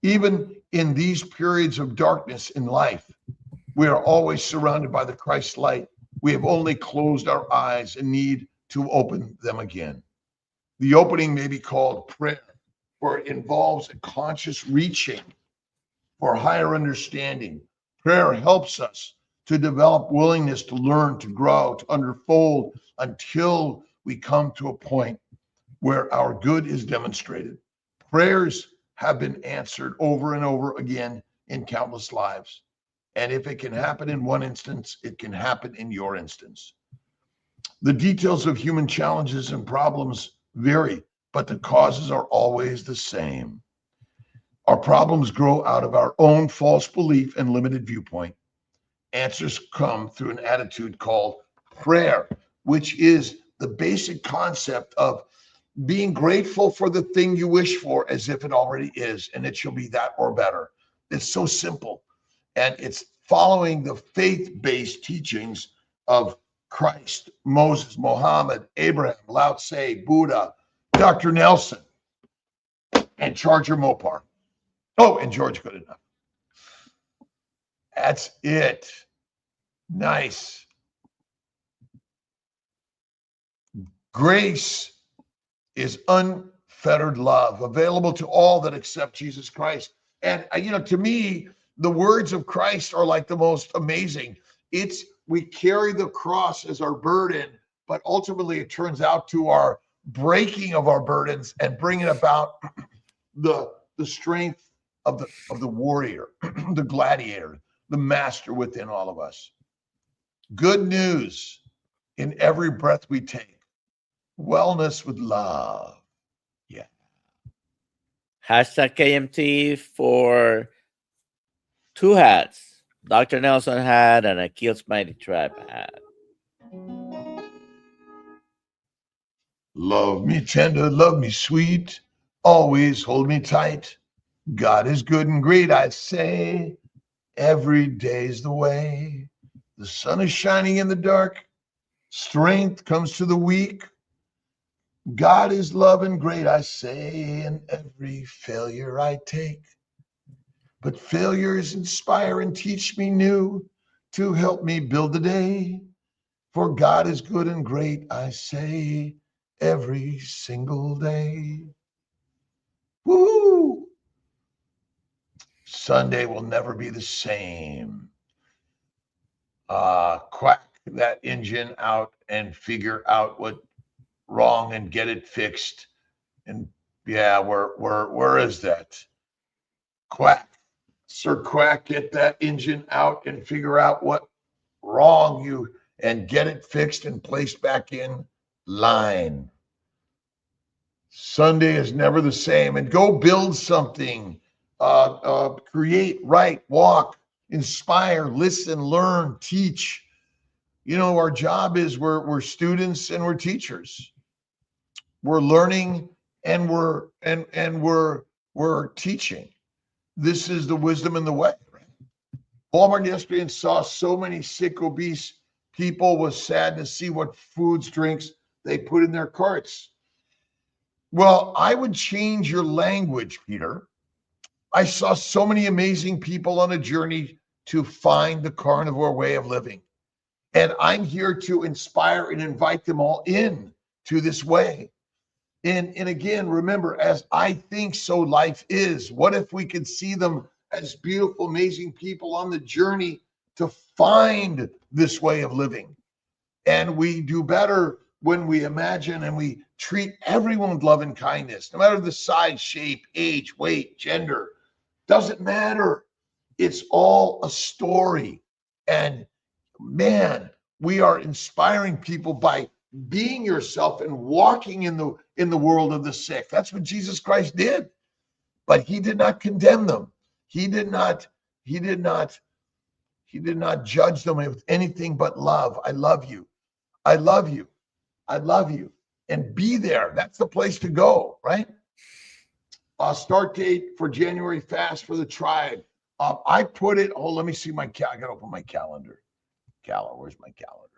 Even in these periods of darkness in life, we are always surrounded by the Christ light. We have only closed our eyes and need to open them again. The opening may be called prayer, where it involves a conscious reaching for higher understanding. Prayer helps us to develop willingness to learn, to grow, to unfold until we come to a point where our good is demonstrated. Prayers have been answered over and over again in countless lives. And if it can happen in one instance, it can happen in your instance. The details of human challenges and problems vary, but the causes are always the same. Our problems grow out of our own false belief and limited viewpoint. Answers come through an attitude called prayer, which is the basic concept of being grateful for the thing you wish for as if it already is, and it shall be that or better. It's so simple. And it's following the faith-based teachings of Christ, Moses, Muhammad, Abraham, Lao Tse, Buddha, Dr. Nelson, and Charger Mopar. Oh, and George Goodenough. That's it. Nice. Grace is unfettered love, available to all that accept Jesus Christ. And, to me, the words of Christ are like the most amazing. We carry the cross as our burden, but ultimately it turns out to our breaking of our burdens and bringing about the strength of the warrior, the gladiator, the master within all of us. Good news in every breath we take. Wellness with love. Yeah. Hashtag KMT for 2 hats. Dr. Nelson hat and a Kills Mighty Tribe hat. Love me tender, love me sweet, always hold me tight. God is good and great, I say. Every day's the way. The sun is shining in the dark. Strength comes to the weak. God is love and great, I say, and every failure I take. But failures inspire and teach me new to help me build the day. For God is good and great, I say, every single day. Woo! Sunday will never be the same. Quack that engine out and figure out what's wrong and get it fixed. And yeah, where is that? Quack. Sir Quack, get that engine out and figure out what wrong you and get it fixed and placed back in line. Sunday is never the same. And go build something, create, write, walk, inspire, listen, learn, teach. You know, our job is we're students and we're teachers. We're learning and we're teaching. This is the wisdom and the way. Right? Walmart yesterday and saw so many sick, obese people. Was sad to see what foods, drinks they put in their carts. Well, I would change your language, Peter. I saw so many amazing people on a journey to find the carnivore way of living. And I'm here to inspire and invite them all in to this way. And again, remember, as I think, so life is. What if we could see them as beautiful, amazing people on the journey to find this way of living? And we do better when we imagine and we treat everyone with love and kindness, no matter the size, shape, age, weight, gender. Doesn't matter. It's all a story. And man, we are inspiring people by being yourself and walking in the world of the sick. That's what Jesus Christ did. But he did not condemn them. He did not judge them with anything but love. I love you. I love you. I love you. And be there. That's the place to go, right? Start date for January fast for the tribe. I put it, let me see I gotta open my calendar. Where's my calendar?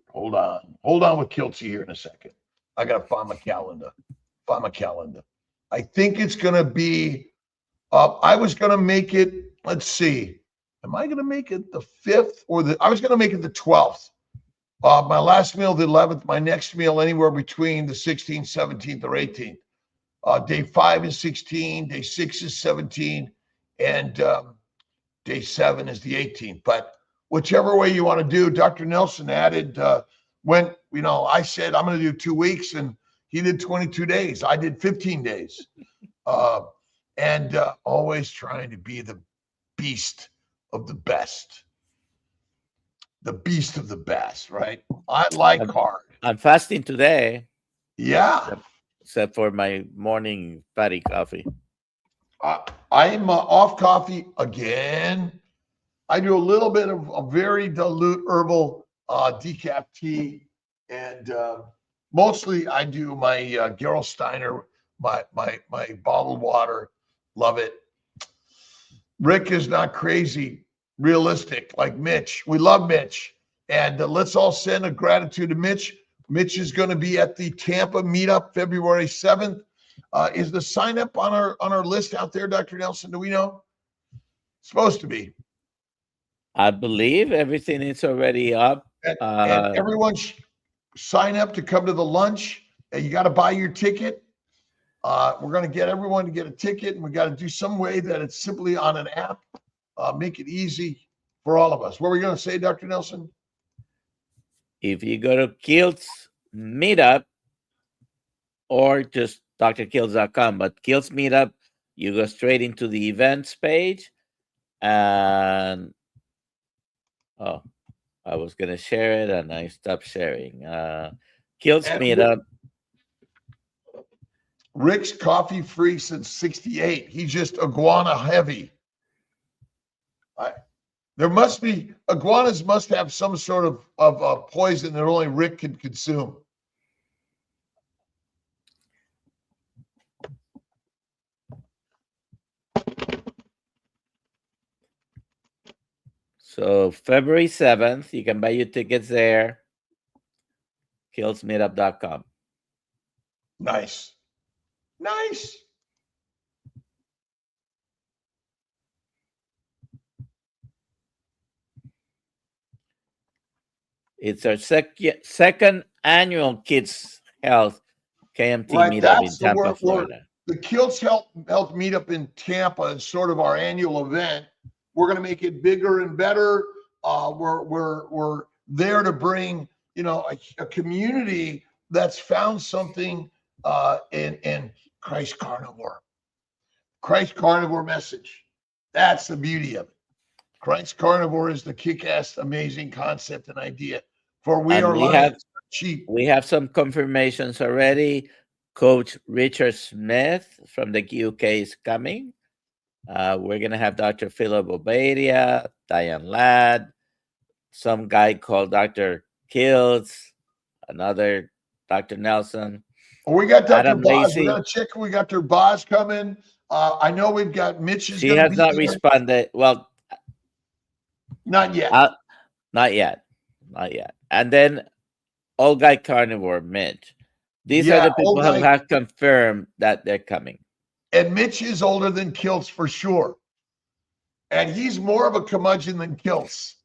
Hold on with Kiltsy here in a second. I gotta find my calendar. I think it's gonna be, I was gonna make it, let's see. Am I gonna make it the 5th or I was gonna make it the 12th. My last meal, the 11th, my next meal, anywhere between the 16th, 17th, or 18th. Day 5 is 16, day 6 is 17, and day 7 is the 18th. But whichever way you want to do, Dr. Nelson added, I said, I'm going to do 2 weeks, and he did 22 days. I did 15 days. And always trying to be the beast of the best. The beast of the best, right? I like hard. I'm fasting today. Yeah. Except for my morning fatty coffee. I'm off coffee again. I do a little bit of a very dilute herbal decaf tea, and mostly I do my Gerolsteiner, my bottled water. Love it. Rick is not crazy, realistic like Mitch. We love Mitch, and let's all send a gratitude to Mitch. Mitch is going to be at the Tampa meetup February 7th. Is the sign up on our list out there, Dr. Nelson? Do we know? It's supposed to be. I believe everything is already up. And everyone sign up to come to the lunch. You got to buy your ticket. We're going to get everyone to get a ticket, and we got to do some way that it's simply on an app. Make it easy for all of us. What were we going to say, Dr. Nelson? If you go to Kilt's meetup or just drkiltz.com, but Kilt's meetup, you go straight into the events page. And I was going to share it and I stopped sharing. Kilt's meetup. Rick's coffee free since 68. He's just iguana heavy. Iguanas must have some sort of poison that only Rick can consume. So February 7th, you can buy your tickets there. Kiltsmeetup.com. Nice. It's our second annual Kids Health KMT meetup in Tampa, Florida. The Kilt's Health meetup in Tampa is sort of our annual event. We're going to make it bigger and better. We're there to bring, a community that's found something in Christ Carnivore. Christ Carnivore message. That's the beauty of it. Christ Carnivore is the kick-ass, amazing concept and idea. For we And are lions, sheep. we have some confirmations already. Coach Richard Smith from the UK is coming. We're going to have Dr. Philip Obadia, Diane Ladd, some guy called Dr. Kills, another Dr. Nelson. We got Dr. Adam Boz. We Lacey. got to check. We got Dr. Boz coming. I know we've got Mitch is She going to has be not here. responded. Well, Not yet. not yet. Not yet. And then Old Guy Carnivore, Mitch. These are the people who have confirmed that they're coming. And Mitch is older than Kilts for sure. And he's more of a curmudgeon than Kilts.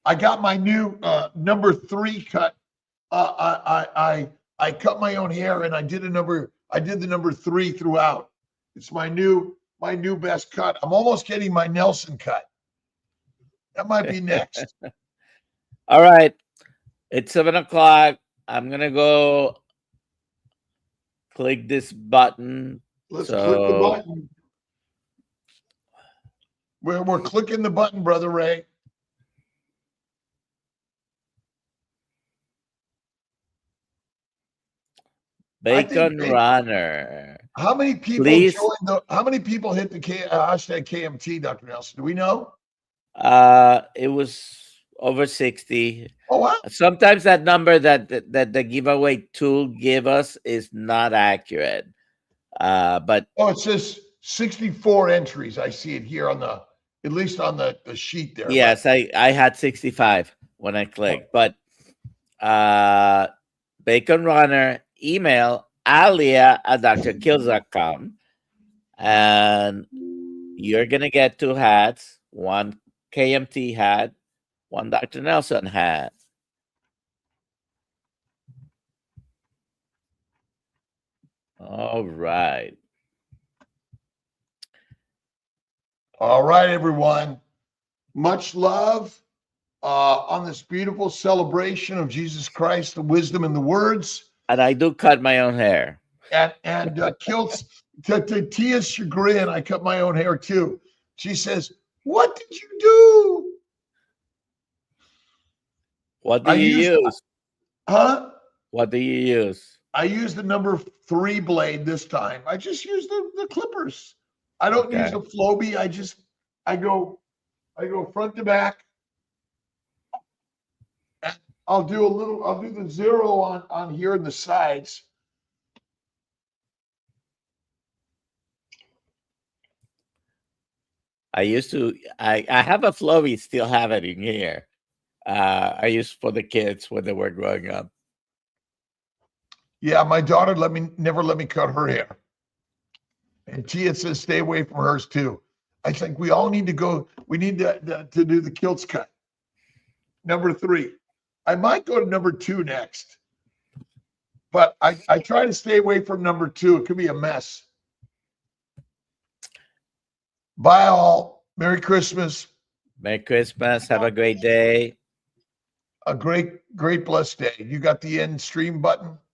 I got my new number 3 cut. I cut my own hair and I did the number 3 throughout. It's my new best cut. I'm almost getting my Nelson cut. That might be next. All right. It's 7 o'clock. I'm gonna go click this button. Let's click the button. We're clicking the button, Brother Ray. Bacon Runner. How many people Please. How many people hit the hashtag KMT, Dr. Nelson? Do we know? It was over 60. Oh wow. Sometimes that number that the giveaway tool give us is not accurate. But it says 64 entries. I see it here at least on the sheet there. Yes, I had 65 when I clicked. But Bacon Runner, email alia@drkills.com, and you're gonna get 2 hats, 1 KMT hat, 1 Dr. Nelson hat. All right. All right, everyone. Much love on this beautiful celebration of Jesus Christ, the wisdom and the words. And I do cut my own hair. And Kilts, to Tia's chagrin, I cut my own hair too. She says, "What did you do?" What do you use? Huh? What do you use? I use the number 3 blade this time. I just use the clippers. I don't use the Flowbee. I go front to back. I'll do the 0 on here in the sides. I have a Flowbee, still have it in here. I used for the kids when they were growing up. Yeah, my daughter never let me cut her hair. And Tia says stay away from hers too. I think we all need to go. We need to do the Kilts cut. Number 3. I might go to number 2 next. But I try to stay away from number 2. It could be a mess. Bye all. Merry Christmas. Merry Christmas. Have a great day. A great blessed day. You got the end stream button?